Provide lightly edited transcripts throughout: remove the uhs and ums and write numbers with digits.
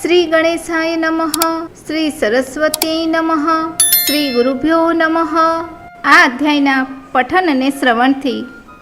શ્રી ગણેશાય નમઃ, શ્રી સરસ્વતી નમઃ, શ્રી ગુરુભ્યો નમઃ. આ અધ્યાયના પઠન અને શ્રવણથી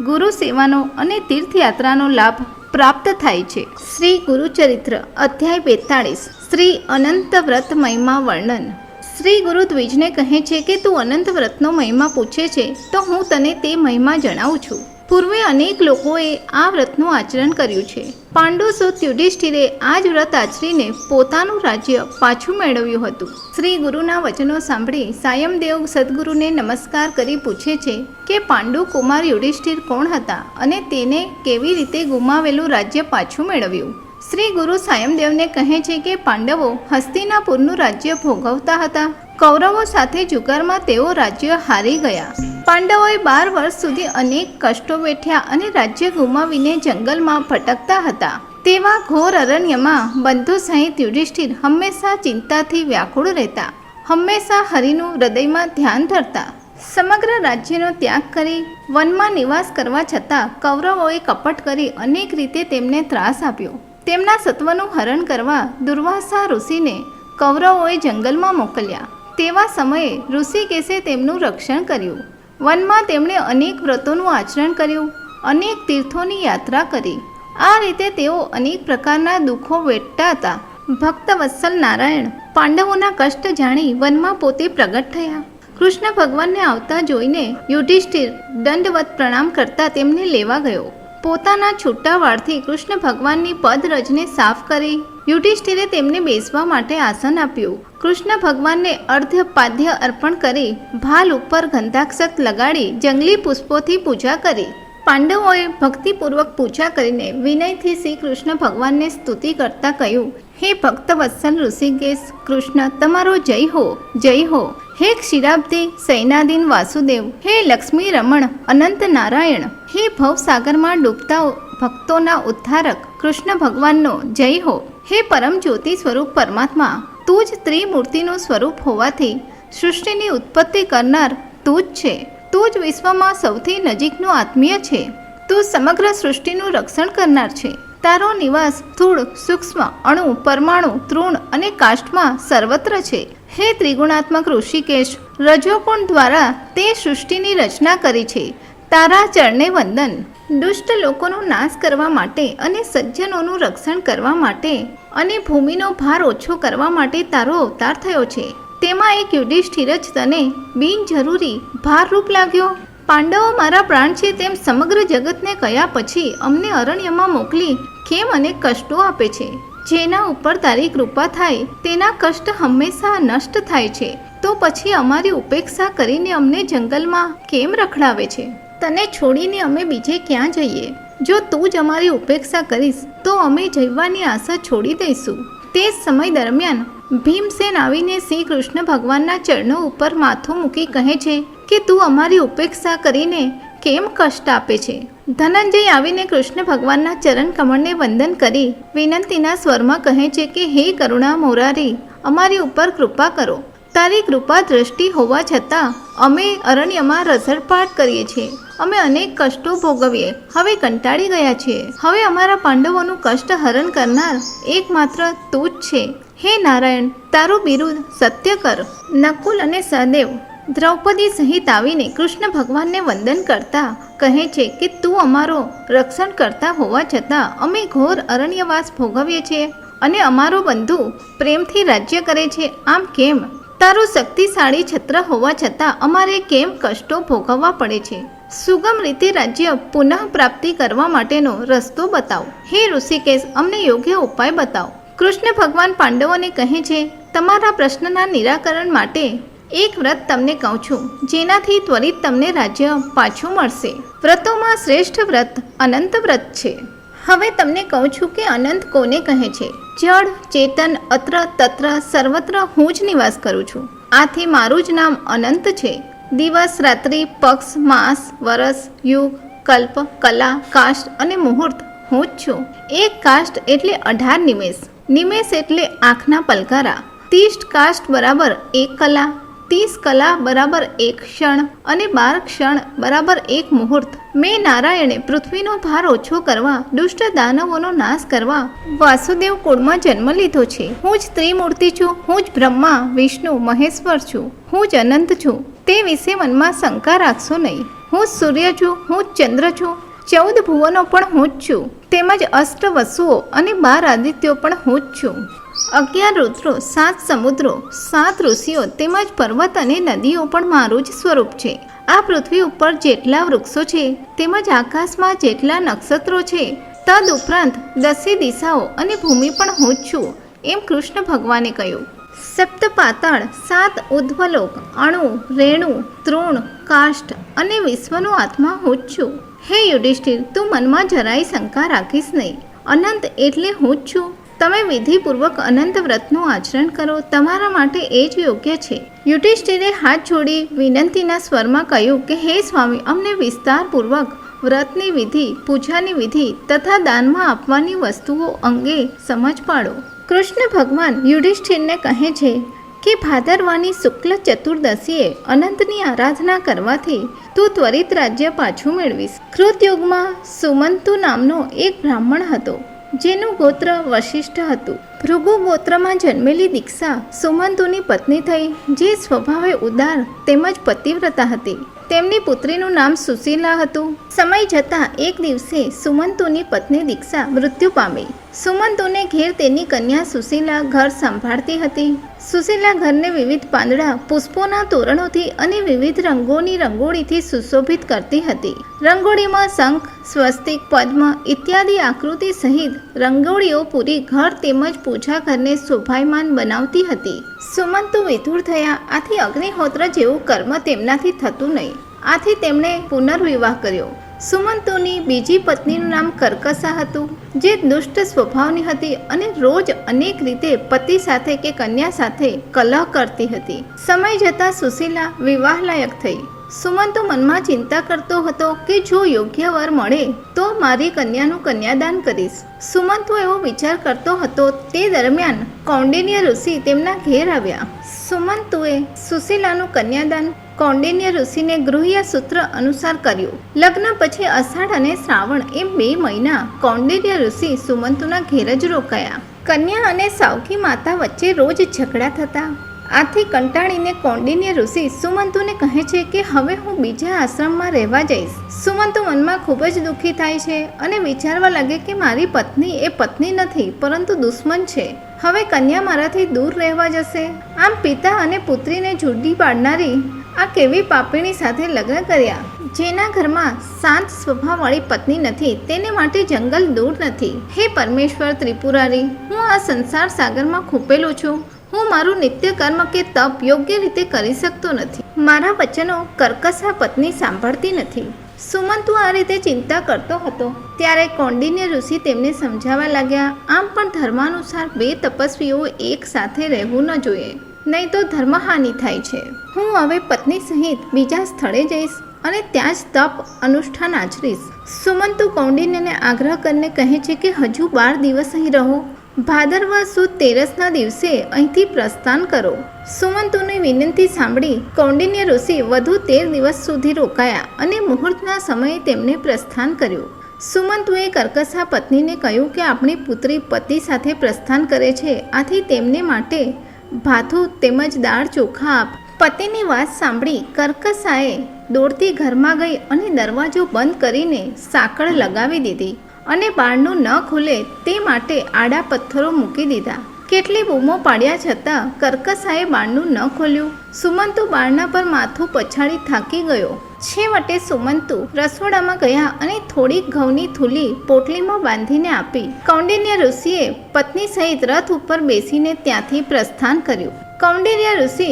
ગુરુ સેવાનો અને તીર્થયાત્રાનો લાભ પ્રાપ્ત થાય છે. શ્રી ગુરુચરિત્ર અધ્યાય 42 શ્રી અનંત વ્રત મહિમા વર્ણન. શ્રી ગુરુ દ્વિજને કહે છે કે તું અનંત વ્રતનો મહિમા પૂછે છે તો હું તને તે મહિમા જણાવું છું. પૂર્વે અનેક લોકોએ આ વ્રતનું આચરણ કર્યું છે. પાંડુસુત યુધિષ્ઠિરે આ જ વ્રત આચરીને પોતાનું રાજ્ય પાછું મેળવ્યું હતું. શ્રી ગુરુના વચનો સાંભળી સાયમદેવ સદગુરુને નમસ્કાર કરી પૂછે છે કે પાંડુ કુમાર યુધિષ્ઠિર કોણ હતા અને તેને કેવી રીતે ગુમાવેલું રાજ્ય પાછું મેળવ્યું. શ્રી ગુરુ સાયમદેવને કહે છે કે પાંડવો હસ્તિનાપુરનું રાજ્ય ભોગવતા હતા. કૌરવો સાથે જુગારમાં તેઓ રાજ્ય હારી ગયા. પાંડવોએ 12 વર્ષ સુધી અનેક કષ્ટો વેઠ્યા અને રાજ્ય ગુમાવીને જંગલમાં ભટકતા હતા. તેવા ઘોર અરણ્યમાં બંધુ સહિત યુધિષ્ઠિર હંમેશા ચિંતાથી વ્યાકુળ રહેતા. હંમેશા હરિનું હૃદયમાં ધ્યાન ધરતા. સમગ્ર રાજ્યનો ત્યાગ કરી વનમાં નિવાસ કરવા છતાં કૌરવોએ કપટ કરી અનેક રીતે તેમને ત્રાસ આપ્યો. તેમના સત્વનું હરણ કરવા દુર્વાસા ઋષિને કૌરવોએ જંગલમાં મોકલ્યા. તેવા સમયે ઋષિકેશે તેમનું રક્ષણ કર્યું. વનમાં તેમણે અનેક વ્રતોનું આચરણ કર્યું, અનેક તીર્થોની યાત્રા કરી. આ રીતે તેઓ અનેક પ્રકારના દુઃખો વેઠતા હતા. ભક્તવત્સલ નારાયણ પાંડવોના કષ્ટ જાણી વનમાં પોતે પ્રગટ થયા. કૃષ્ણ ભગવાનને આવતા જોઈને યુધિષ્ઠિર દંડવત પ્રણામ કરતા તેમને લેવા ગયો. પોતાના છૂટા વાળથી કૃષ્ણ ભગવાનની પદરજને સાફ કરી યુધિષ્ઠિરે તેમને બેસવા માટે આસન આપ્યું. કૃષ્ણ ભગવાનને અર્ધ્યપાદ્ય અર્પણ કરી ભાલ ઉપર ગંધાક્ષત લગાડી જંગલી પુષ્પોથી પૂજા કરી. પાંડવોએ ભક્તિપૂર્વક પૂજા કરીને વિનયથી શ્રી કૃષ્ણ ભગવાનને સ્તુતિ કરતા કહ્યું, હે ભક્તવત્સલ ઋષિકેશ કૃષ્ણ, તમારો જય હો, જય હો. હે ક્ષીરાબ્દી સૈનાદીન વાસુદેવ, હે લક્ષ્મી રમણ અનંત નારાયણ, હે ભવસાગરમાં ડૂબતા ભક્તોના ઉદ્ધારક કૃષ્ણ ભગવાનનો જય હો. હે પરમ જ્યોતિ સ્વરૂપ પરમાત્મા, તું જ ત્રિમૂર્તિનું સ્વરૂપ હોવાથી સૃષ્ટિની ઉત્પત્તિ કરનાર તું જ છે. તું જ વિશ્વમાં સૌથી નજીકનો આત્મીય છે. તું સમગ્ર સૃષ્ટિનું રક્ષણ કરનાર છે. તારો નિવાસ સ્થૂળ, સૂક્ષ્મ, અણુ, પરમાણુ, તૃણ અને કાષ્ઠમાં સર્વત્ર છે. હે ત્રિગુણાત્મક ઋષિકેશ, રજોગુણ દ્વારા તે સૃષ્ટિની રચના કરી છે. તારા ચરણે વંદન. દુષ્ટ લોકોનો નાશ કરવા માટે અને સજ્જનોનું રક્ષણ કરવા માટે અને ભૂમિનો ભાર ઓછો કરવા માટે તારો અવતાર થયો છે. તેમાં એક યુધિષ્ઠિર જ તને બિનજરૂરી ભારરૂપ લાગ્યો. પાંડવો મારા પ્રાણ છે તેમ સમગ્ર જગતને કહ્યા પછી અમને અરણ્યમાં મોકલી કેમ અનેક કષ્ટો આપે છે. જેના ઉપર તારી કૃપા થાય તેના કષ્ટ હંમેશા નષ્ટ થાય છે. તો પછી અમારી ઉપેક્ષા કરીને અમને જંગલમાં કેમ રખડાવે છે? તને છોડીને અમે બીજે ક્યાં જઈએ? જો તું જ અમારી ઉપેક્ષા કરીશ તો અમે જઈવાની આશા છોડી દઈશું. તે સમય દરમિયાન ભીમસેન આવીને શ્રી કૃષ્ણ ભગવાનના ચરણો ઉપર માથું મૂકી કહે છે કે તું અમારી ઉપેક્ષા કરીને કેમ કષ્ટ આપે છે? ધનંજય આવીને કૃષ્ણ ભગવાનના ચરણ કમળને વંદન કરી વિનંતીના સ્વરમાં કહે છે કે હે કરુણા મોરારી, અમારી ઉપર કૃપા કરો. તારી કૃપા દ્રષ્ટિ હોવા છતાં અમે અરણ્યમાં રઝળપાટ કરીએ છીએ. અમે અનેક કષ્ટો ભોગવીએ હવે કંટાળી ગયા છીએ. હવે અમારા પાંડવોનું કષ્ટ હરણ કરનાર એકમાત્ર તું જ છે. હે નારાયણ, તારું બિરુદ સત્ય કર. નકુલ અને સહદેવ દ્રૌપદી સહિત આવીને કૃષ્ણ ભગવાનને વંદન કરતા કહે છે કે તું અમારો રક્ષણ કરતા હોવા છતાં અમે ઘોર અરણ્યવાસ ભોગવીએ છીએ અને અમારો બંધુ પ્રેમથી રાજ્ય કરે છે. આમ કેમ? તારું શક્તિશાળી છત્ર હોવા છતાં અમારે કેમ કષ્ટો ભોગવવા પડે છે? સુગમ રીતે રાજ્ય પુનઃ પ્રાપ્તિ કરવા માટેનો રસ્તો બતાવો. હે ઋષિકેશ, અમને યોગ્ય ઉપાય બતાવો. કૃષ્ણ ભગવાન પાંડવોને કહે છે, તમારા પ્રશ્નના નિરાકરણ માટે એક વ્રત તમને કહું છું, જેનાથી ત્વરિત તમને રાજ્ય પાછું મળશે. વ્રતોમાં શ્રેષ્ઠ વ્રત અનંત વ્રત છે. હવે તમને કહું છું કે અનંત કોને કહે છે? જળ, ચેતન, અત્ર તત્ર સર્વત્ર હું જ નિવાસ કરું છું. આથી મારું જ નામ અનંત છે. દિવસ, રાત્રિ, પક્ષ, માસ, વરસ, યુગ, કલ્પ, કલા, કાષ્ઠ અને મુહૂર્ત હું જ છું. એક કાષ્ઠ એટલે 18 નિમેષ. નિમેષ એટલે આંખના પલકારા. 30 કાષ્ઠ બરાબર 1 કલા. 30 કલા બરાબર 1 ક્ષણ અને 12 ક્ષણ બરાબર 1 મુહૂર્ત મેં નારાયણે પૃથ્વીનો ભાર ઓછો કરવા, દુષ્ટ દાનવોનો નાશ કરવા વાસુદેવ કુળમાં જન્મ લીધો છે. હું જ ત્રિમૂર્તિ છું, હું જ બ્રહ્મા, વિષ્ણુ, મહેશ્વર છું, હું જ અનંત છું. તે વિશે મનમાં શંકા રાખશો નહીં. હું જ સૂર્ય છું, હું જ ચંદ્ર છું, 14 ભુવનો પણ હું જ છું, તેમજ અષ્ટ વસુઓ અને 12 આદિત્યો પણ હું જ છું. 11 રુદ્રો, 7 સમુદ્રો, 7 ઋષિઓ તેમજ પર્વત અને નદીઓ પણ મારું જ સ્વરૂપ છે. આ પૃથ્વી ઉપર જેટલા વૃક્ષો છે તેમજ આકાશમાં જેટલા નક્ષત્રો છે તદ ઉપરાંત 10 દિશાઓ અને ભૂમિ પણ હું જ છું, એમ કૃષ્ણ ભગવાને કહ્યું. સપ્ત પાતાળ, 7 ઉદ્ધવલોક, અણુ, રેણુ, તૃણ, કાષ્ઠ અને વિશ્વનો આત્મા હું જ છું. હે યુધિષ્ઠિર, તું મનમાં જરાય શંકા રાખીશ નહીં. અનંત એટલે હું જ છું. તમે વિધિપૂર્વક અનંત વ્રતનું આચરણ કરો, તમારા માટે એ જ યોગ્ય છે. યુધિષ્ઠિરે હાથ જોડી વિનંતીના સ્વરમાં કહ્યું કે હે સ્વામી, અમને વિસ્તારપૂર્વક વ્રતની વિધિ, પૂજાની વિધિ તથા દાનમાં આપવાની વસ્તુઓ અંગે સમજ પાડો. કૃષ્ણ ભગવાન યુધિષ્ઠિરને કહે છે કે ભાદરવાની શુક્લ ચતુર્દશીએ અનંતની આરાધના કરવાથી તું ત્વરિત રાજ્ય પાછું મેળવીશ. કૃતયુગમાં સુમંતુ નામનો એક બ્રાહ્મણ હતો, જેનું ગોત્ર વશિષ્ઠ હતું. ભૃગુ ગોત્રમાં જન્મેલી દીક્ષા સુમંતુની પત્ની થઈ, જે સ્વભાવે ઉદાર તેમજ પતિવ્રતા હતી. તેમની પુત્રીનું નામ સુશીલા હતું. સમય જતાં એક દિવસે સુમંતુની પત્ની દીક્ષા મૃત્યુ પામી. સુમંતુને ઘેર તેની કન્યા સુશીલા ઘર સંભાળતી હતી. સુશીલા ઘરને વિવિધ પાંદડા, પુષ્પોના તોરણોથી અને વિવિધ રંગોની રંગોળીથી સુશોભિત કરતી હતી. રંગોળીમાં શંખ, સ્વસ્તિક, પદ્મ ઇત્યાદિ આકૃતિ સહિત રંગોળીઓ પૂરી ઘર તેમજ પૂજા ઘરને શોભાયમાન બનાવતી હતી. સુમંતુ વિધુર થયા. આથી અગ્નિહોત્ર જેવું કર્મ તેમનાથી થતું નહીં. આથી તેમણે પુનર્વિવાહ કર્યો. સુમંતુની બીજી પત્નીનું નામ કર્કશા હતું, જે દુષ્ટ સ્વભાવની હતી અને રોજ અનેક રીતે પતિ સાથે કે કન્યા સાથે કલહ કરતી હતી. સમય જતાં સુશીલા વિવાહલાયક થઈ. સુમંતુ મનમાં ચિંતા કરતો હતો કે જો યોગ્ય વર મળે તો મારી કન્યાનું કન્યાદાન કરીશ. સુમંતુ એવો વિચાર કરતો હતો તે દરમિયાન કૌંડિન્ય ઋષિ તેમના ઘેર આવ્યા. સુમંતુએ સુશીલાનું કન્યાદાન કૌંડિન્ય ઋષિને ગૃહ્ય સૂત્ર અનુસાર કર્યું. લગ્ન પછી અષાઢ અને શ્રાવણ એમ 2 મહિના કૌંડિન્ય ઋષિ સુમંતુના ઘેર જ રોકાયા. કન્યા અને સાવકી માતા વચ્ચે રોજ ઝઘડા થતા. આથી કંટાળીને કૌંડિન્ય ઋષિ સુમંતુને કહે છે કે હવે હું બીજા આશ્રમમાં રહેવા જઈશ. સુમંતુ મનમાં ખૂબ જ દુઃખી થાય છે અને વિચારવા લાગે કે મારી પત્ની એ પત્ની નથી પરંતુ દુશ્મન છે. હવે કન્યા મારાથી દૂર રહેવા જશે. આમ પિતા અને પુત્રીને જુદી પાડનારી આ કેવી પાપીણી સાથે લગ્ન કર્યા. જેના ઘરમાં શાંત સ્વભાવવાળી પત્ની નથી તેને માટે જંગલ દૂર નથી. હે પરમેશ્વર ત્રિપુરારી, હું આ સંસાર સાગરમાં ખૂપેલો છું. હું મારું નિત્ય કર્મ કે તપ યોગ્ય રીતે કરી શકતો નથી. મારા વચનો કર્કશા પત્ની સાંભળતી નથી. સુમંતુ આ રીતે ચિંતા કરતો હતો ત્યારે કૌંડિન્ય ઋષિ તેમને સમજાવવા લાગ્યા. આમ પણ ધર્માનુસાર 2 તપસ્વીઓ એક સાથે રહેવું ન જોઈએ, નહીં તો ધર્મહાનિ થાય છે. હું હવે પત્ની સહિત બીજા સ્થળે જઈશ અને ત્યાં જ તપ અનુષ્ઠાન આચરીશ. સુમંતુ કૌંડિન્યને આગ્રહ કરીને કહે છે કે હજુ 12 દિવસ અહીં રહો. ભાદરવા સુદ 13ના દિવસે અહીંથી પ્રસ્થાન કરો. સુમંતુની વિનંતી સાંભળી કૌંડિન્ય ઋષિ વધુ 13 દિવસ સુધી રોકાયા અને મુહૂર્તના સમયે તેમને પ્રસ્થાન કર્યું. સુમંતુએ કર્કશા પત્નીને કહ્યું કે આપણી પુત્રી પતિ સાથે પ્રસ્થાન કરે છે, આથી તેમને માટે ભાથું તેમજ દાળ ચોખા આપ. પતિની વાત સાંભળી કર્કશાએ દોડતી ઘરમાં ગઈ અને દરવાજો બંધ કરીને સાંકળ લગાવી દીધી અને બારણું ન ખુલે તે માટે આડા પથ્થરો મૂકી દીધા. કેટલી બૂમો પાડ્યા છતાં કર્કશાએ બારણું ન ખોલ્યું. સુમંતુ બારણા પર માથું પછાડી થાકી ગયો. છેવટે સુમંતુ રસોડામાં ગયા અને થોડી ઘઉંની થૂલી પોટલીમાં બાંધીને આપી. કૌંડિન્ય ઋષિએ પત્ની સહિત રથ ઉપર બેસીને ત્યાંથી પ્રસ્થાન કર્યું. કૌંડિન્ય ઋષિ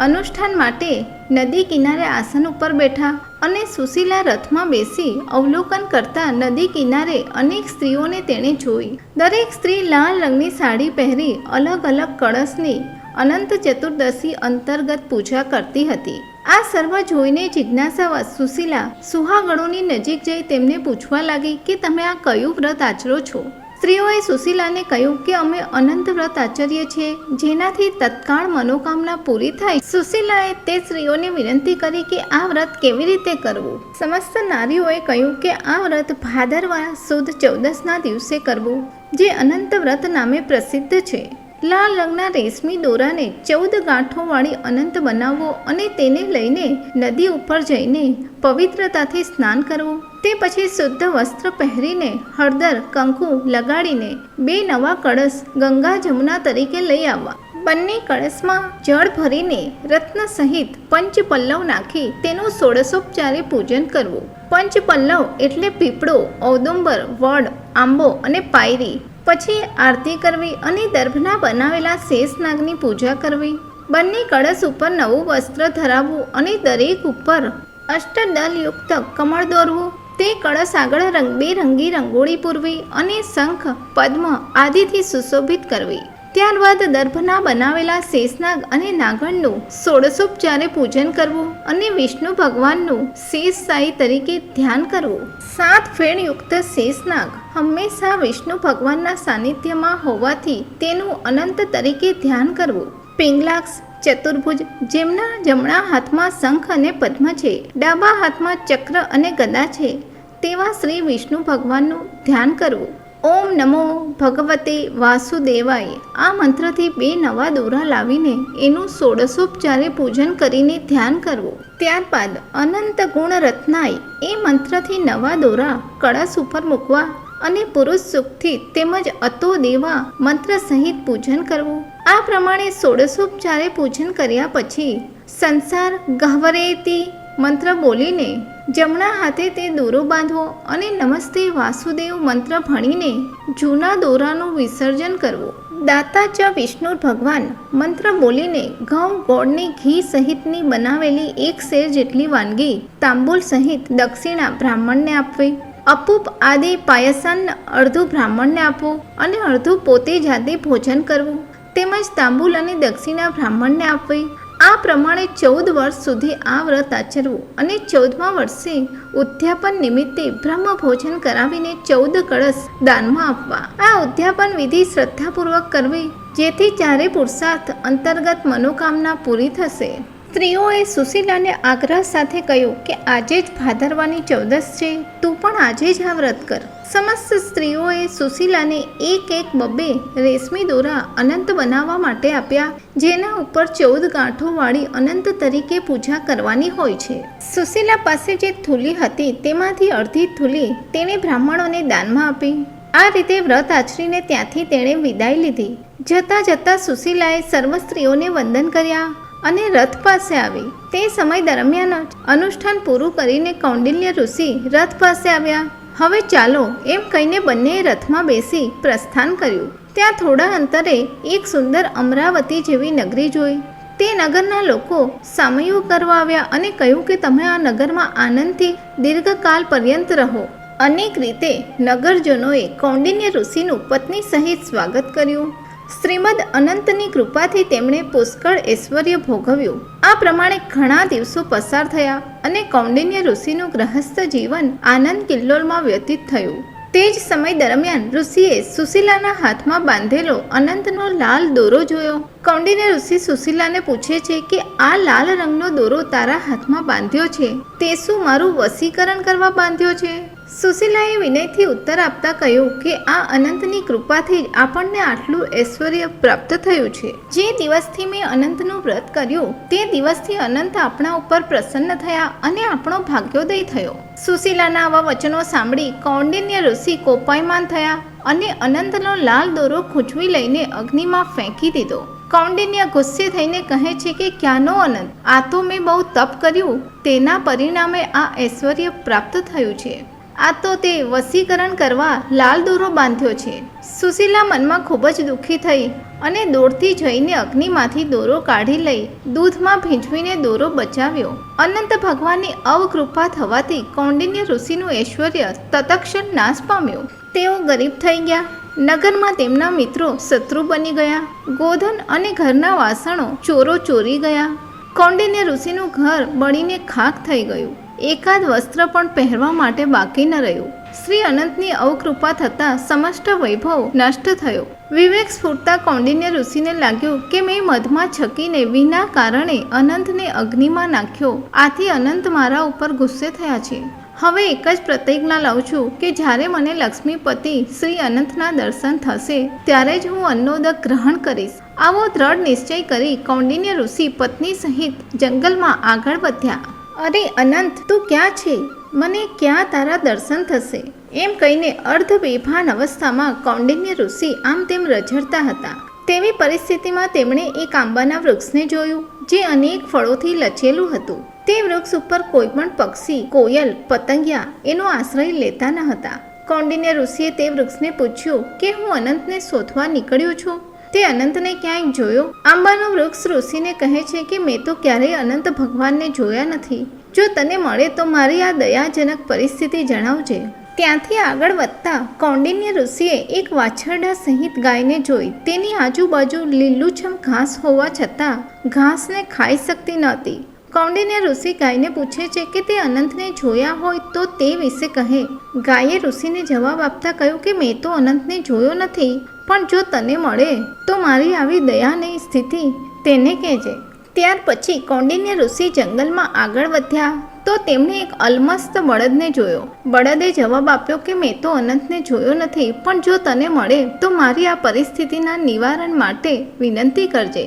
અનુષ્ઠાન માટે નદી કિનારે આસન ઉપર બેઠા અને સુશીલા રથમાં બેસી અવલોકન કરતા નદી કિનારે અનેક સ્ત્રીઓને તેણે જોઈ. દરેક સ્ત્રી લાલ રંગની સાડી પહેરી અલગ અલગ કળશની અનંત ચતુર્દશી અંતર્ગત પૂજા કરતી હતી. આ સર્વ જોઈને જિજ્ઞાસાવશ સુશીલા સુહાગણોની નજીક જઈ તેમને પૂછવા લાગી કે તમે આ કયું વ્રત આચરો છો? સ્ત્રીઓએ સુશીલાને કહ્યું કે અમે અનંત વ્રત આચરીએ છીએ, જેનાથી તત્કાળ મનોકામના પૂરી થાય. સુશીલાએ તે સ્ત્રીઓને વિનંતી કરી કે આ વ્રત કેવી રીતે કરવું. સમસ્ત નારીઓએ કહ્યું કે આ વ્રત ભાદરવા સુદ 14ના દિવસે કરવું, જે અનંત વ્રત નામે પ્રસિદ્ધ છે. લાલ રંગના રેશમી દોરાને 14 ગાંઠોવાળી અનંત બનાવવો અને તેને લઈને નદી ઉપર જઈને પવિત્રતાથી સ્નાન કરવું. તે પછી શુદ્ધ વસ્ત્ર પહેરીને હળદર કંકુ લગાડીને 2 નવા કળશ ગંગા જમુના તરીકે લઈ આવવા. બંને કળશમાં જળ ભરીને રત્ન સહિત પંચપલ્લવ નાખી તેનું ષોડશોપચારે પૂજન કરવું. પંચપલ્લવ એટલે પીપળો, ઔદુંબર, વડ, આંબો અને પાયરી. પછી આરતી કરવી અને દર્ભના બનાવેલા શેષનાગની પૂજા કરવી. બંને કળશ ઉપર નવું વસ્ત્ર ધરાવવું અને દરેક ઉપર અષ્ટદલયુક્ત કમળ દોરવું. તે કળશ આગળ રંગબેરંગી રંગોળી પૂરવી અને શંખ, પદ્મ આદિથી સુશોભિત કરવી. ત્યારબાદ દર્ભના બનાવેલા શેષનાગ અને નાગણનું ષોડશોપચારે પૂજન કરવું અને વિષ્ણુ ભગવાનનું શેષશાહી તરીકે ધ્યાન કરવું. 7 ફેણયુક્ત શેષનાગ હંમેશા વિષ્ણુ ભગવાનના સાનિધ્યમાં હોવાથી તેનું અનંત તરીકે ધ્યાન કરવું. પિંગલાક્ષ ચતુર્ભુજ, જેમના જમણા હાથમાં શંખ અને પદ્મ છે, ડાબા હાથમાં ચક્ર અને ગદા છે, તેવા શ્રી વિષ્ણુ ભગવાનનું ધ્યાન કરવું. ઓમ નમો ભગવતે વાસુદેવાય આ મંત્રથી 2 નવા દોરા લાવીને એનું ષોડશોપચારે પૂજન કરીને ધ્યાન કરવું. ત્યારબાદ અનંત ગુણ રત્નાય એ મંત્રથી નવા દોરા કળશ ઉપર મૂકવા અને પુરુષ સુખથી તેમજ અતો દેવા મંત્ર સહિત પૂજન કરવું. આ પ્રમાણે ષોડશોપચારે પૂજન કર્યા પછી સંસાર ગહ્વરેતી મંત્ર બોલીને જમણા હાથે તે દોરો બાંધવો અને નમસ્તે વાસુદેવ મંત્ર ભણીને જૂના દોરાનું વિસર્જન કરવું. દાતા ચ વિષ્ણુ ભગવાન મંત્ર બોલીને ઘઉં ગોળની ઘી સહિતની બનાવેલી 1 શેર જેટલી વાનગી તાંબુલ સહિત દક્ષિણા બ્રાહ્મણને આપવી. અપૂપ આદિ પાયસન અડધું બ્રાહ્મણને આપવું અને અડધું પોતે જાતે ભોજન કરવું, તેમજ તાંબુલ અને દક્ષિણા બ્રાહ્મણને આપવી. આ પ્રમાણે 14 વર્ષ સુધી આ વ્રત આચરવું અને 14મા વર્ષે ઉદ્યાપન નિમિત્તે બ્રહ્મ ભોજન કરાવીને 14 કળશ દાનમાં આપવા. આ ઉદ્યાપન વિધિ શ્રદ્ધાપૂર્વક કરવી, જેથી ચારે પુરુષાર્થ અંતર્ગત મનોકામના પૂરી થશે. સ્ત્રીઓએ સુશીલાને આગ્રહ સાથે કહ્યું કે આજે જ ભાદરવાની 14 છે, તું પણ આજે જ આ વ્રત કર. સમસ્ત સ્ત્રીઓએ સુશીલાને 1-2 રેશમી દોરા અનંત બનાવવા માટે આપ્યા, જેના ઉપર 14 ગાંઠોવાળી અનંત તરીકે પૂજા કરવાની હોય છે. સુશીલા પાસે જે થૂલી હતી તેમાંથી અડધી થૂલી તેણે બ્રાહ્મણોને દાનમાં આપી. આ રીતે વ્રત આચરીને ત્યાંથી તેણે વિદાય લીધી. જતાં જતાં સુશીલાએ સર્વ સ્ત્રીઓને વંદન કર્યા અને રથ પાસે આવી. તે સમય દરમિયાન જ અનુષ્ઠાન પૂરું કરીને કૌંડિન્ય ઋષિ રથ પાસે આવ્યા. હવે ચાલો એમ કહીને બંનેએ રથમાં બેસી પ્રસ્થાન કર્યું. ત્યાં થોડા અંતરે એક સુંદર અમરાવતી જેવી નગરી જોઈ. તે નગરના લોકો સામયું કરવા આવ્યા અને કહ્યું કે તમે આ નગરમાં આનંદથી દીર્ઘકાલ પર્યંત રહો. અનેક રીતે નગરજનોએ કૌંડિન્ય ઋષિનું પત્ની સહિત સ્વાગત કર્યું. શ્રીમદ અનંતની કૃપાથી તેમણે પુષ્કળ ઐશ્વર્ય ભોગવ્યું. આ પ્રમાણે ઘણા દિવસો પસાર થયા અને કૌંડિન્ય ઋષિનું ગ્રહસ્થ જીવન આનંદ કિલ્લોલમાં વ્યતીત થયું. તે જ સમય દરમિયાન ઋષિએ સુશીલાના હાથમાં બાંધેલો અનંતનો લાલ દોરો જોયો. કૌંડિન્ય ઋષિ સુશીલાને પૂછે છે કે આ લાલ રંગનો દોરો તારા હાથમાં બાંધ્યો છે, તે શું મારું વશીકરણ કરવા બાંધ્યો છે? સુશીલાએ વિનયથી ઉત્તર આપતા કહ્યું કે આ અનંતની કૃપાથી જ આપણને આટલું ઐશ્વર્ય પ્રાપ્ત થયું છે. જે દિવસથી મેં અનંતનું વ્રત કર્યું તે દિવસથી અનંત આપણા ઉપર પ્રસન્ન થયા અને આપણો ભાગ્યોદય થયો. સુશીલાના આવા વચનો સાંભળી કૌંડિન્ય ઋષિ કોપાયમાન થયા અને અનંતનો લાલ દોરો ખૂંચવી લઈને અગ્નિમાં ફેંકી દીધો. કૌંડિન્ય ગુસ્સે થઈને કહે છે કે ક્યાંનો અનંત, આ તો મેં બહુ તપ કર્યું તેના પરિણામે આ ઐશ્વર્ય પ્રાપ્ત થયું છે. આ તો તે વશીકરણ કરવા લાલ દોરો બાંધ્યો છે. સુશીલા મનમાં ખૂબ જ દુઃખી થઈ અને દોડથી જઈને અગ્નિમાંથી દોરો કાઢી લઈ દૂધમાં ભીંજવીને દોરો બચાવ્યો. અનંત ભગવાનની અવકૃપા થવાથી કૌંડિન્ય ઋષિનું ઐશ્વર્ય તત્ક્ષણ નાશ પામ્યું. તેઓ ગરીબ થઈ ગયા. નગરમાં તેમના મિત્રો શત્રુ બની ગયા. ગોધન અને ઘરના વાસણો ચોરો ચોરી ગયા. કૌંડિન્ય ઋષિનું ઘર બળીને ખાખ થઈ ગયું. એકાદ વસ્ત્ર પણ પહેરવા માટે બાકી ન રહ્યું. શ્રી અનંતની અવકૃપા થતાં સમસ્ત વૈભવ નષ્ટ થયો. વિવેક સ્ફૂર્તા કૌંડિન્ય ઋષિને લાગ્યું કે મેં મધમાં છકીને વિના કારણે અનંતને અગ્નિમાં નાખ્યો. આથી અનંત મારા ઉપર ગુસ્સે થયા છે. હવે એક જ પ્રતિજ્ઞા લઉં છું કે જ્યારે મને લક્ષ્મીપતિ શ્રી અનંતના દર્શન થશે ત્યારે જ હું અન્નોદક ગ્રહણ કરીશ. આવો દ્રઢ નિશ્ચય કરી કૌંડિન્ય ઋષિ પત્ની સહિત જંગલમાં આગળ વધ્યા. અરે અનંત, તું ક્યાં છે? મને ક્યાં તારા દર્શન થશે? એમ કહીને અર્ધ બેભાન અવસ્થામાં કૌંડિન્ય ઋષિ આમ તેમ રઝળતા હતા. તેવી પરિસ્થિતિમાં તેમણે એક આંબાના વૃક્ષને જોયું જે અનેક ફળોથી લચેલું હતું. તે વૃક્ષ ઉપર કોઈ પણ પક્ષી, કોયલ, પતંગિયા એનો આશ્રય લેતા ન હતા. કૌંડિન્ય ઋષિએ તે વૃક્ષને પૂછ્યું કે હું અનંતને શોધવા નીકળ્યો છું. તે અનંતને ક્યાંય જોયો? આંબાનું વૃક્ષ ઋષિને કહે છે કે મેં તો ક્યારેય અનંત ભગવાનને જોયા નથી. જો તને મળે તો મારી આ દયાજનક પરિસ્થિતિ જણાવજે. ત્યાંથી આગળ વધતા કૌંડિન્ય ઋષિએ એક વાછરડા સહિત ગાયને જોઈ. તેની આજુબાજુ લીલુંછમ ઘાસ હોવા છતાં ઘાસને ખાઈ શકતી નહોતી. કૌંડિન્ય ઋષિ ગાયને પૂછે છે કે તે અનંતને જોયા હોય તો તે વિશે કહે. ગાયે ઋષિને જવાબ આપતા કહ્યું કે મેં તો અનંતને જોયો નથી, પણ જો તને મળે તો મારી આવી દયાની સ્થિતિ તેને કહેજે. ત્યાર પછી કૌંડિન્ય ઋષિ જંગલમાં આગળ વધ્યા તો તેમણે એક અલમસ્ત બળદને જોયો. બળદે જવાબ આપ્યો કે મેં તો અનંતને જોયો નથી, પણ જો તને મળે તો મારી આ પરિસ્થિતિના નિવારણ માટે વિનંતી કરજે.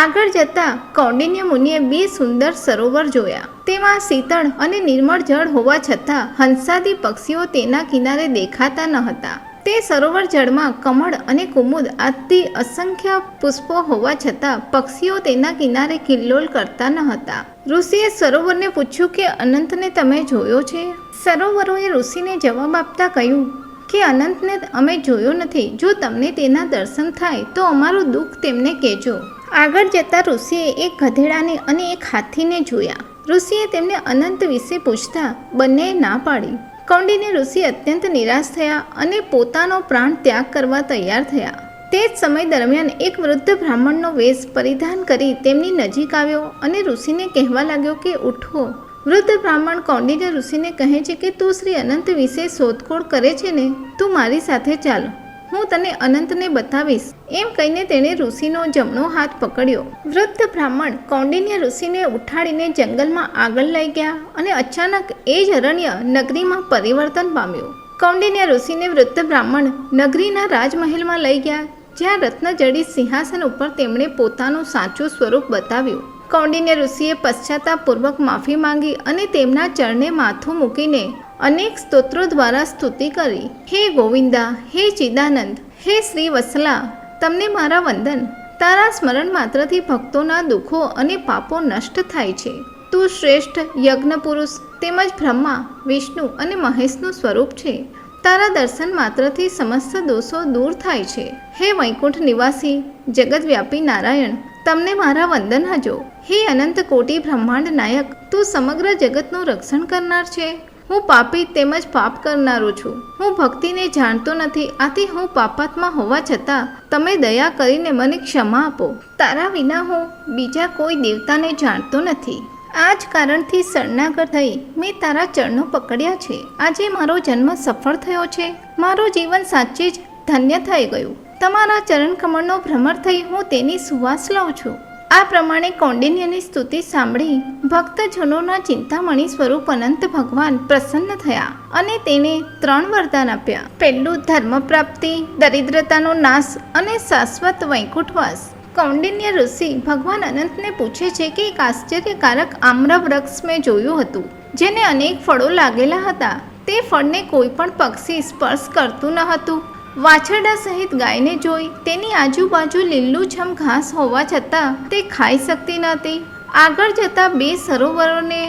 આગળ જતા કૌંડિન્ય મુનિએ 2 સુંદર સરોવર જોયા. તેમાં શીતળ અને નિર્મળ જળ હોવા છતાં હંસાદી પક્ષીઓ તેના કિનારે દેખાતા ન હતા. તે સરોવર જળમાં કમળ અને કુમુદ આદિ અસંખ્ય પુષ્પો હોવા છતાં પક્ષીઓ તેના કિનારે કિલ્લોલ કરતા ન હતા. ઋષિએ સરોવરને પૂછ્યું કે અનંતને તમે જોયો છે? સરોવરોએ ઋષિને જવાબ આપતા કહ્યું કે અનંતને અમે જોયો નથી. જો તમને તેના દર્શન થાય તો અમારું દુઃખ તેમને કહેજો. આગળ જતા ઋષિએ એક ગધેડાને અને એક હાથીને જોયા. ઋષિએ તેમને અનંત વિશે પૂછતા બંનેએ ના પાડી. કૌંડિન્ય ઋષિ અત્યંત નિરાશ થયા અને પોતાનો પ્રાણ ત્યાગ કરવા તૈયાર થયા. તે જ સમય દરમિયાન એક વૃદ્ધ બ્રાહ્મણનો વેશ પરિધાન કરી તેમની નજીક આવ્યો અને ઋષિને કહેવા લાગ્યો કે ઉઠો. વૃદ્ધ બ્રાહ્મણ કૌંડિન્ય ઋષિને કહે છે કે તું શ્રી અનંત વિશે શોધખોળ કરે છે ને, તું મારી સાથે ચાલ, હું તને અનંતને બતાવીશ. એમ કહીને તેણે ઋષિનો જમણો હાથ પકડ્યો. વૃદ્ધ બ્રાહ્મણ કૌંડિન્ય ઋષિને ઉઠાડીને જંગલમાં આગળ લઈ ગયા અને અચાનક એ જ અરણ્ય નગરીમાં પરિવર્તન પામ્યું. કૌંડિન્ય ઋષિને વૃદ્ધ બ્રાહ્મણ નગરીના રાજમહેલમાં લઈ ગયા, જ્યાં રત્નજડિત સિંહાસન ઉપર તેમણે પોતાનું સાચું સ્વરૂપ બતાવ્યું. કૌંડિન્ય ઋષિએ પશ્ચાતાપૂર્વક માફી માંગી અને તેમના ચરણે માથું મૂકીને અનેક સ્તોત્રો દ્વારા સ્તુતિ કરી. હે ગોવિંદા, હે ચિદાનંદ, હે શ્રી વત્સલા, તમને મારા વંદન. તારા સ્મરણ માત્રથી ભક્તોના દુઃખો અને પાપો નષ્ટ થાય છે. તું શ્રેષ્ઠ યજ્ઞ પુરુષ તેમજ બ્રહ્મા, વિષ્ણુ અને મહેશનું સ્વરૂપ છે. તારા દર્શન માત્રથી સમસ્ત દોષો દૂર થાય છે. હે વૈકુંઠ નિવાસી જગતવ્યાપી નારાયણ, તમને મારા વંદન હજો. હે અનંત કોટી બ્રહ્માંડ નાયક, તું સમગ્ર જગતનું રક્ષણ કરનાર છે. હું પાપી તેમજ પાપ કરનારો છું. હું ભક્તિને જાણતો નથી, આથી હું પાપાત્મા હોવા છતાં તમે દયા કરીને મને ક્ષમા આપો. તારા વિના હું બીજા કોઈ દેવતાને જાણતો નથી. આ જ કારણથી શરણાગત થઈ મેં તારા ચરણો પકડ્યા છે. આજે મારો જન્મ સફળ થયો છે. મારું જીવન સાચે જ ધન્ય થઈ ગયું. તમારા ચરણ કમળનો ભ્રમર થઈ હું તેની સુવાસ લઉં છું. આ પ્રમાણે કૌંડિન્યની સ્તુતિ સાંભળી ભક્તજનોના ચિંતામણી સ્વરૂપ અનંત ભગવાન પ્રસન્ન થયા અને તેને 3 વરદાન આપ્યા. પહેલું ધર્મ પ્રાપ્તિ, દરિદ્રતાનો નાશ અને શાશ્વત વૈકુંઠવાસ. કૌંડિન્ય ઋષિ ભગવાન અનંતને પૂછે છે કે એક આશ્ચર્યકારક આમ્ર વૃક્ષ મેં જોયું હતું, જેને અનેક ફળો લાગેલા હતા. તે ફળને કોઈ પણ પક્ષી સ્પર્શ કરતું ન હતું. વાછરડા સહિત ગાયને જોઈ તેની આજુબાજુ લીલુંછમ ઘાસ હોવા છતાં તે ખાઈ શકતી નહોતી. આગળ જતા 2 સરોવરોને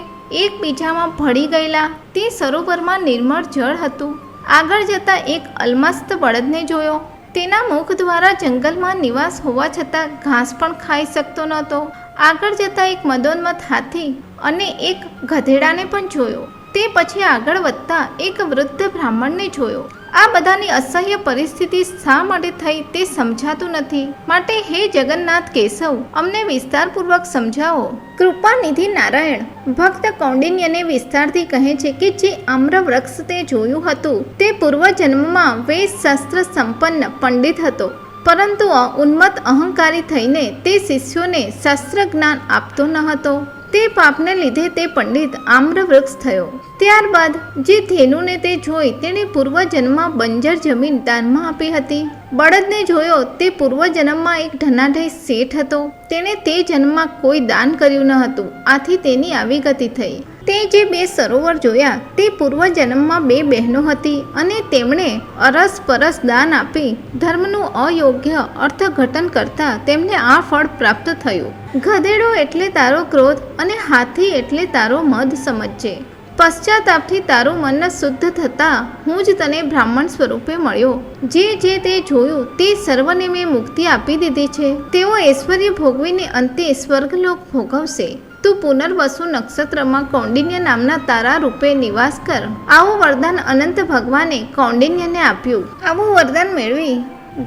એકબીજામાં ભળી ગયેલા. તે સરોવરમાં નિર્મળ જળ હતું. આગળ જતા એક અલમસ્ત બળદને જોયો. તેના મુખ દ્વારા જંગલમાં નિવાસ હોવા છતાં ઘાસ પણ ખાઈ શકતો નહોતો. આગળ જતા એક મદોન્મત્ત હાથી અને એક ગધેડાને પણ જોયો. તે પછી આગળ વધતા એક વૃદ્ધ બ્રાહ્મણને જોયો. આ બધાની અસહ્ય પરિસ્થિતિ શા માટે થઈ તે સમજાતું નથી. માટે હે જગન્નાથ કેશવ, અમને વિસ્તારપૂર્વક સમજાવો. કૃપાનિધિ નારાયણ ભક્ત કૌંડિન્યને વિસ્તારથી કહે છે કે જે આમ્રવૃક્ષ તે જોયું હતું તે પૂર્વજન્મમાં વેદશાસ્ત્ર સંપન્ન પંડિત હતો, પરંતુ ઉન્મત્ત અહંકારી થઈને તે શિષ્યોને શાસ્ત્ર જ્ઞાન આપતો ન હતો. તે પાપને લીધે તે પંડિત આમ્રવૃક્ષ થયો. ત્યારબાદ જે ધેનુને તે જોઈ તેણે પૂર્વજન્મમાં બંજર જમીન દાનમાં આપી હતી. બળદને જોયો તે પૂર્વજન્મમાં એક ધનાઢ્ય શેઠ હતો. તેણે તે જન્મમાં કોઈ દાન કર્યું ન હતું, આથી તેની આવી ગતિ થઈ. તે જે 2 સરોવર જોયા તે પૂર્વજન્મમાં 2 બહેનો હતી અને તેમણે અરસપરસ દાન આપી ધર્મનું અયોગ્ય અર્થઘટન કરતા તેમને આ ફળ પ્રાપ્ત થયું. ગધેડો એટલે તારો ક્રોધ અને હાથી એટલે તારો મદ સમજજે. પશ્ચાતાપથી તારું મન શુદ્ધ થતાં હું જ તને બ્રાહ્મણ સ્વરૂપે મળ્યો. જે તે જોયું તે સર્વને મેં મુક્તિ આપી દીધી છે. તેઓ ઐશ્વર્ય ભોગવીને અંતે સ્વર્ગલોક ભોગવશે. તું પુનર્વસુ નક્ષત્રમાં કૌંડિન્ય નામના તારા રૂપે નિવાસ કર. આવું વરદાન અનંત ભગવાને કૌંડિન્યને આપ્યું. આવું વરદાન મેળવી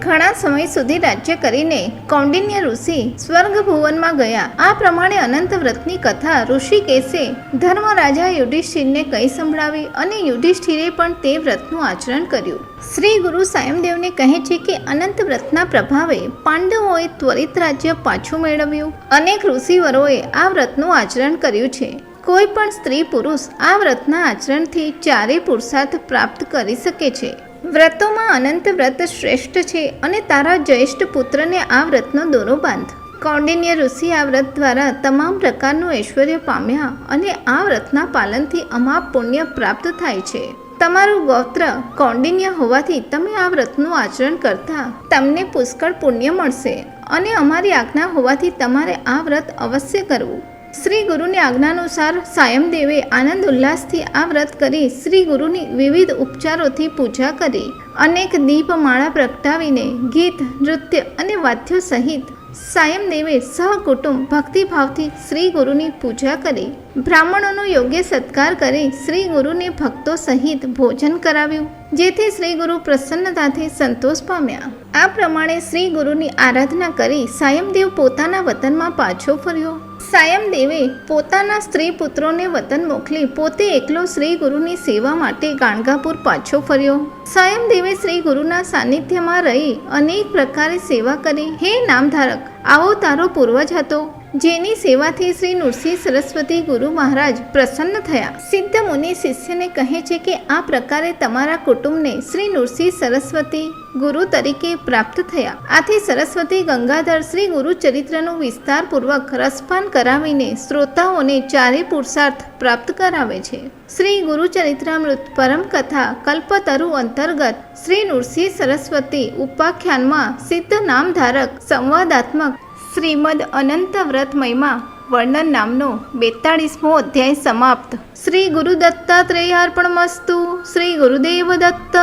ઘણા સમય સુધી રાજ્ય કરીને કૌંડિન્ય ઋષિ સ્વર્ગ ભુવનમાં ગયા. આ પ્રમાણે અનંત વ્રતની કથા ઋષિકેશે ધર્મરાજા યુધિષ્ઠિરને કહી સંભળાવી અને યુધિષ્ઠિરે પણ તે વ્રતનું આચરણ કર્યું. શ્રી ગુરુ સાયમદેવને કહે છે કે અનંત વ્રતના પ્રભાવે પાંડવોએ ત્વરિત રાજ્ય પાછું મેળવ્યું. અનેક ઋષિવરોએ આ વ્રતનું આચરણ કર્યું છે. કોઈ પણ સ્ત્રી પુરુષ આ વ્રતના આચરણથી 4 પુરુષાર્થ પ્રાપ્ત કરી શકે છે. વ્રતોમાં અનંત વ્રત શ્રેષ્ઠ છે અને તારા જ્યેષ્ઠ પુત્રને આ વ્રતનો દોરો બાંધ. કૌંડિન્ય ઋષિ આ વ્રત દ્વારા તમામ પ્રકારનું ઐશ્વર્ય પામ્યા અને આ વ્રતના પાલનથી અમાપ પુણ્ય પ્રાપ્ત થાય છે. તમારું ગોત્ર કૌંડિન્ય હોવાથી તમે આ વ્રતનું આચરણ કરતા તમને પુષ્કળ પુણ્ય મળશે અને અમારી આજ્ઞા હોવાથી તમારે આ વ્રત અવશ્ય કરવું. શ્રી ગુરુની આજ્ઞાનુસાર સાયમદેવે આનંદ ઉલ્લાસથી આ વ્રત કરી શ્રી ગુરુની વિવિધ ઉપચારોથી પૂજા કરી. અનેક દીપમાળા પ્રગટાવીને ગીત, નૃત્ય અને વાદ્યો સહિત સાયમદેવે સહકુટુંબ ભક્તિભાવથી શ્રી ગુરુની પૂજા કરી. બ્રાહ્મણોનો યોગ્ય સત્કાર કરી શ્રી ગુરુને ભક્તો સહિત ભોજન કરાવ્યું, જેથી શ્રી ગુરુ પ્રસન્નતાથી સંતોષ પામ્યા. આ પ્રમાણે શ્રી ગુરુની આરાધના કરી સાયમદેવ પોતાના વતનમાં પાછો ફર્યો. સાયમદેવે પોતાના સ્ત્રી પુત્રોને વતન મોકલી પોતે એકલો શ્રી ગુરુની સેવા માટે ગાણગાપુર પાછો ફર્યો. સાયમદેવે શ્રી ગુરુના સાનિધ્યમાં રહી અનેક પ્રકારે સેવા કરી. હે નામધારક, આવો તારો પૂર્વજ હતો, જેની સેવાથી શ્રી નૃસિંહ સરસ્વતી ગુરુ મહારાજ પ્રસન્ન થયા. સિદ્ધ મુનિ શિષ્યને કહે છે કે આ પ્રકારે તમારા કુટુંબને શ્રી નૃસિંહ સરસ્વતી ગુરુ તરીકે પ્રાપ્ત થયા. આથી સરસ્વતી ગંગાધર શ્રી ગુરુ ચરિત્રનું વિસ્તારપૂર્વક રસપાન કરાવીને શ્રોતાઓને 4 પુરુષાર્થ પ્રાપ્ત કરાવે છે. શ્રી ગુરુચરિત્રામૃત પરમ કથા કલ્પતરુ અંતર્ગત શ્રી નૃસિંહ સરસ્વતી ઉપાખ્યાનમાં સિદ્ધ નામધારક સંવાદાત્મક શ્રીમદ અનંત વ્રત મહિમા વર્ણન નામનો 42મો અધ્યાય સમાપ્ત. શ્રી ગુરુ દત્તાત્રેયાર્પણમસ્તુ. શ્રી ગુરુદેવ દત્ત.